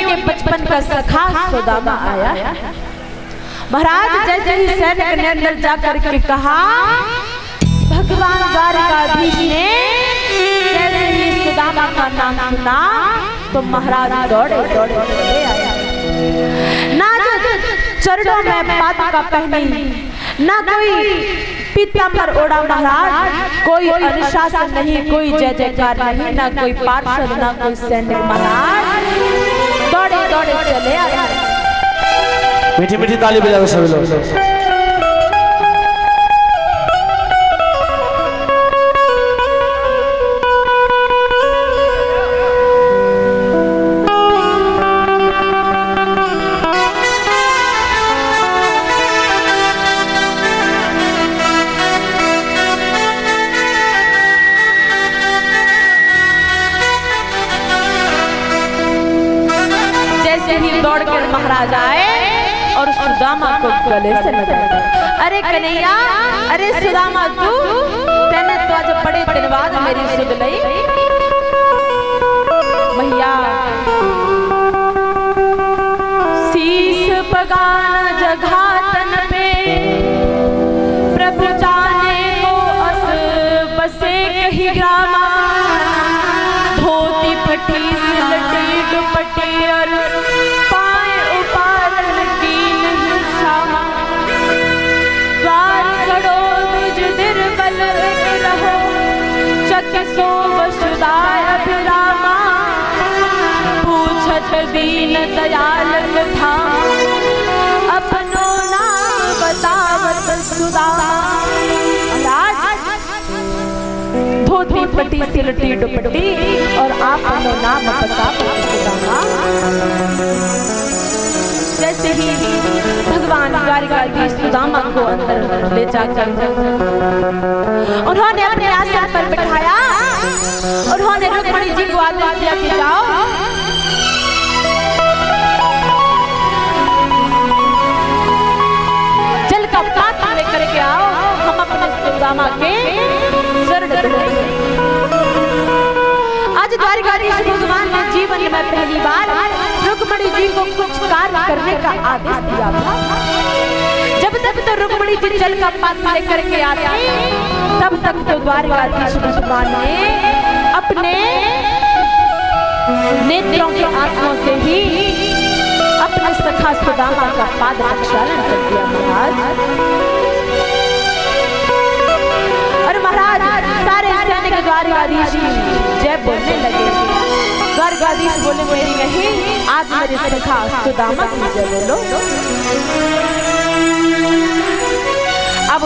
के बचपन का सखा सुदामा आया। महाराज जैसे ही सैनिक ने अंदर जाकर के कहा, भगवान द्वारकाधीश ने जैसे ही सुदामा का नाम सुना तो महाराज दौड़े दौड़े चले आए। ना चरणों में पादुका पहनी, ना कोई पीतांबर ओढ़ा महाराज, कोई अनुशासन नहीं, कोई जय जयकार नहीं, ना कोई पार्षद, ना कोई सैनिक, महाराज दौड़े दौड़े चले आए। मीठी मीठी ताली बजाओ सभी लोग। दौड़कर महाराज आए और सुदामा को गले से लगाया। अरे कन्हैया, अरे सुदामा तू, तेने तो आज बड़े दिन बाद मेरी सुध लई। भैया शीश बगान जघातन पे प्रभु जाने को अस बसे कही ग्रामा, धोती फटी सिलटी दुपट्टी और दीन दयाल था अपनो नाम बतावत सुदामा। धोती पटी सिलटी दुपट्टी और अपनो नाम बतावत सुदामा। जैसे ही भगवान द्वारकाधीश सुदामा को अंदर ले जाकर उन्होंने अपने आसन पर बिठाया। उन्होंने रुक्मिणी जी को आदेश दिया कि जाओ जल का पात्र लेकर के आओ, हम अपने सुदामा के शरण धोएंगे। आज द्वारकाधीश भगवान ने जीवन में पहली बार रुक्मिणी जी को कुछ कार्य करने का आदेश दिया था। जब तक तो रुक्मिणी जी जल का पात्र लेकर के आती, तब तक तो द्वारकाधीश भगवान ने अपने नेत्रों के आंसुओं से ही अपने सखा सुदामा का पाद प्रक्षालन कर दिया महाराज। और महाराज सारे सैनिक द्वारकाधीश की जय बोलने लगे। द्वारकाधीश बोले मेरी नहीं, आज मेरे सखा सुदामा की जय बोलो। अब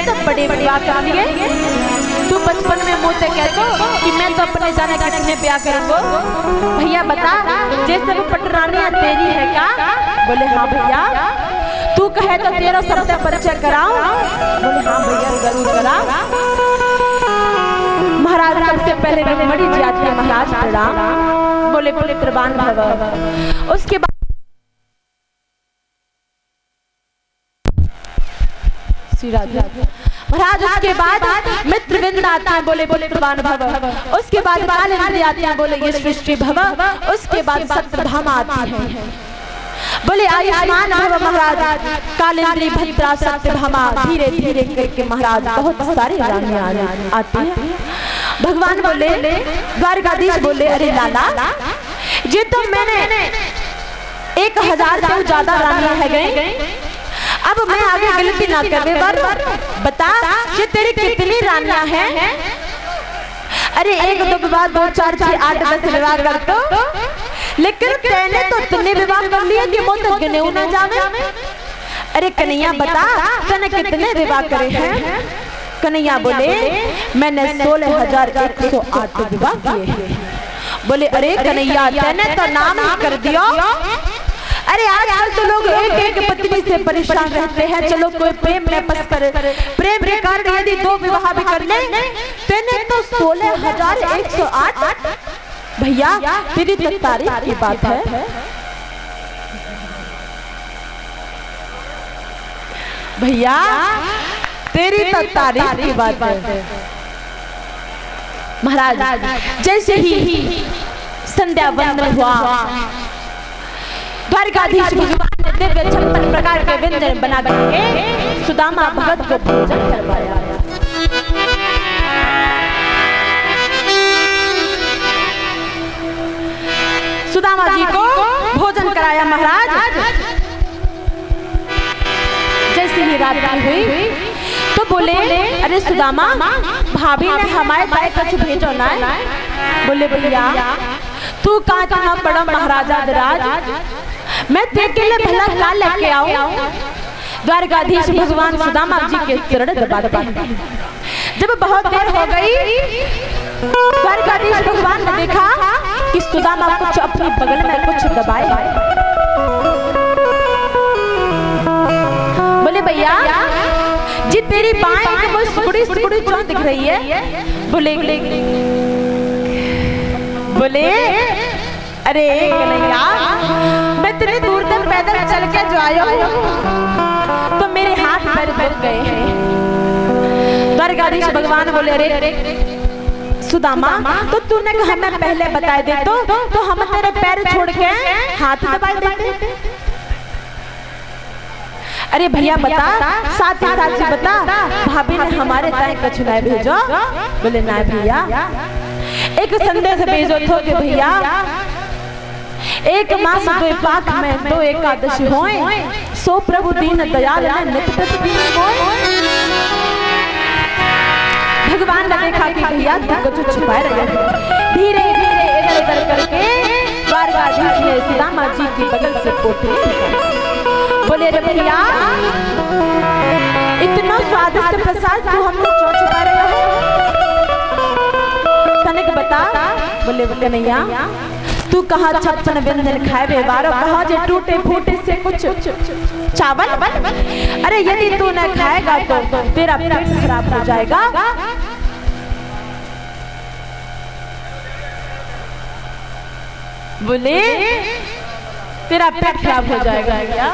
तो बड़े विवाह कर लिए, तू बचपन में मुझसे कहतो कि मैं तो अपने जाने कितने ब्याह करूंगा। भैया बता, ये सब पटरानियां तेरी है क्या? बोले हाँ भैया। तू कहे तो तेरा सबसे परिचय कराऊं? बोले हाँ भैया जरूर करा। महाराज सबसे पहले रुक्मिणी जी आती है, महाराज प्रणाम। बोले पुत्रवान भव। उसके बाद महाराज, उसके बाद मित्रविंद आते हैं, बोले पुत्रवान भव। उसके बाद कालिंदी आते हैं, बोले ये सृष्टि भव। उसके बाद सत्यभामा आती है, बोले आयुष्मान भव महाराज। कालिंदी भद्रा सत्यभामा धीरे धीरे करके महाराज बहुत सारी रानियां आती हैं। भगवान बोले, द्वारकाधीश बोले अरे लाला, ये तो मैंने 1000 से ज्यादा रानियां है गई। अब मैं आगे गलती ना करने पर बता, ये तेरी कितनी रानियां हैं? अरे 1 2 विवाह 2 4 6 8 10 विवाह कर तो, लेकिन तेने तो इतने विवाह कर लिए कि मुझ तक गिने ना जावे। अरे कन्हैया बता, तूने कितने विवाह करे हैं? कन्हैया बोले मैंने 16,108 विवाह किए हैं। बोले अरे कन्हैया, तेने तो नाम ही कर दिया। अरे आजकल तो लोग एक पत्नी से परेशान रहते हैं। चलो कोई प्रेम में फंस कर प्रेम के कारण यदि 2 विवाह भी कर ले, तेने तो 16,108। भैया तेरी तो तारीफ की बात है। भैया तेरी तो तारीफ की बात है। महाराज जैसे ही संध्या वंदन हुआ, द्वारकाधीश भगवान ने दिव्य 56 प्रकार के व्यंजन बना के सुदामा भगत को भोजन करवाया। सुदामा जी को भोजन कराया महाराज। जैसे ही रात्रि हुई तो बोले, अरे सुदामा भाभी ने हमारे पाए कुछ भेजो ना। बोले भैया तू कहाँ पड़ा महाराजा धराज, मैं तेरे लिए भला क्या लेके आऊं। द्वारकाधीश भगवान सुदामा जी के चरण दबाते। जब बहुत देर हो गई, द्वारकाधीश भगवान ने देखा कि सुदामा कुछ अपने बगल में कुछ दबाए। बोले भैया जी तेरी बाएं में वो सुकुड़ी सुकुड़ी क्यों दिख रही है। बोले अरे कन्हैया मैं इतनी दूर तक पैदल चल के जो आया हूँ तो मेरे हाथ पैर दुख गए हैं। द्वारकाधीश भगवान बोले, अरे सुदामा तो तूने हमें पहले बता दे तो हम तेरे पैर छोड़ के हाथ दबा देते। अरे भैया बता, साथ ही बता, भाभी ने हमारे ताए कुछ ना भेजो। बोले ना भैया, एक संदेश भेजो तो कि भैया एक मास 2 पाक में 2 एकादशी होए, सो प्रभु दीन दयाल ने नित प्रतिदिन होए। भगवान ने देखा कि भैया तू कुछ छुपाए रहे। धीरे धीरे इधर उधर करके द्वारकाधीश ने सुदामा जी की बगल से पोटली निकाली। बोले रे भैया इतना स्वादिष्ट प्रसाद तू हमको क्यों छुपा रहे हो, तनिक बता। बोले नैया तू कहाँ 56 व्यंजन खाए वे बारो, कहाँ जे टूटे फूटे से कुछ चावल। अरे यदि तू न खाएगा तो तेरा पेट खराब हो जाएगा। बोले तेरा पेट खराब हो जाएगा क्या।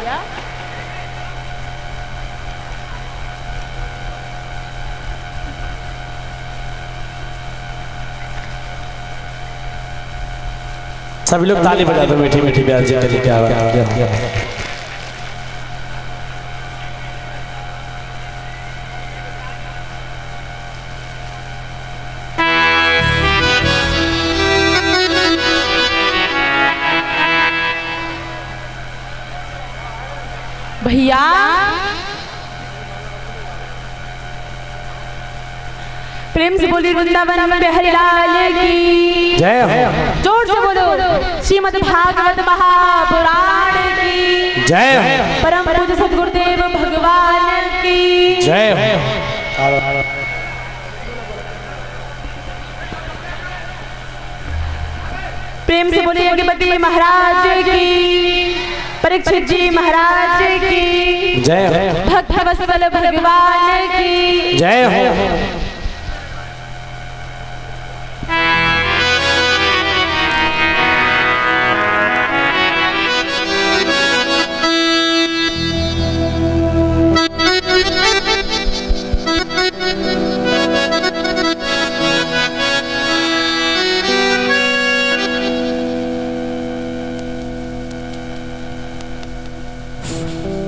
सभी लोग ताली बजा दो मीठी मीठी प्यार जी के लिए। क्या बात। भैया प्रेम से बोली वृंदावन बिहारी लाल की जय हो। जोर से बोलो श्रीमद् भागवत महापुराण की जय हो। परम पूज्य सद्गुरुदेव भगवान की जय हो। प्रेम से बोलिए अगमती महाराज की, परीक्षित जी महाराज की जय हो। भक्त वत्सल भगवान की जय हो।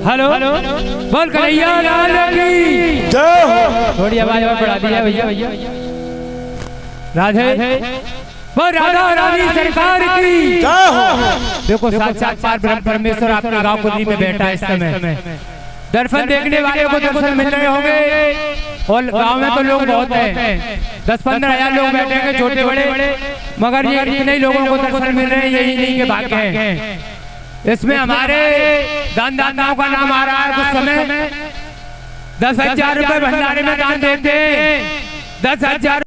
हेलो बोल कन्हैया लाल की जय हो। थोड़ी आवाज और बढ़ा दी है भैया। राधे बोल राधा रानी सरकार की जय हो। देखो साक्षात पार परमेश्वर आपके गांव कुंडी में बैठा है इस समय। दर्शन देखने वाले को दर्शन मिल रहे होंगे और गांव में तो लोग बहुत हैं, 10-15 हजार लोग बैठे हैं छोटे बड़े, मगर ये इतने ही लोगों को दर्शन मिल रहे हैं, यही नहीं के भाग्य हैं। इसमें हमारे दानदाताओं का नाम आ रहा है। कुछ समय 10,000 रुपए भंडारे में दान देते हैं। 10,000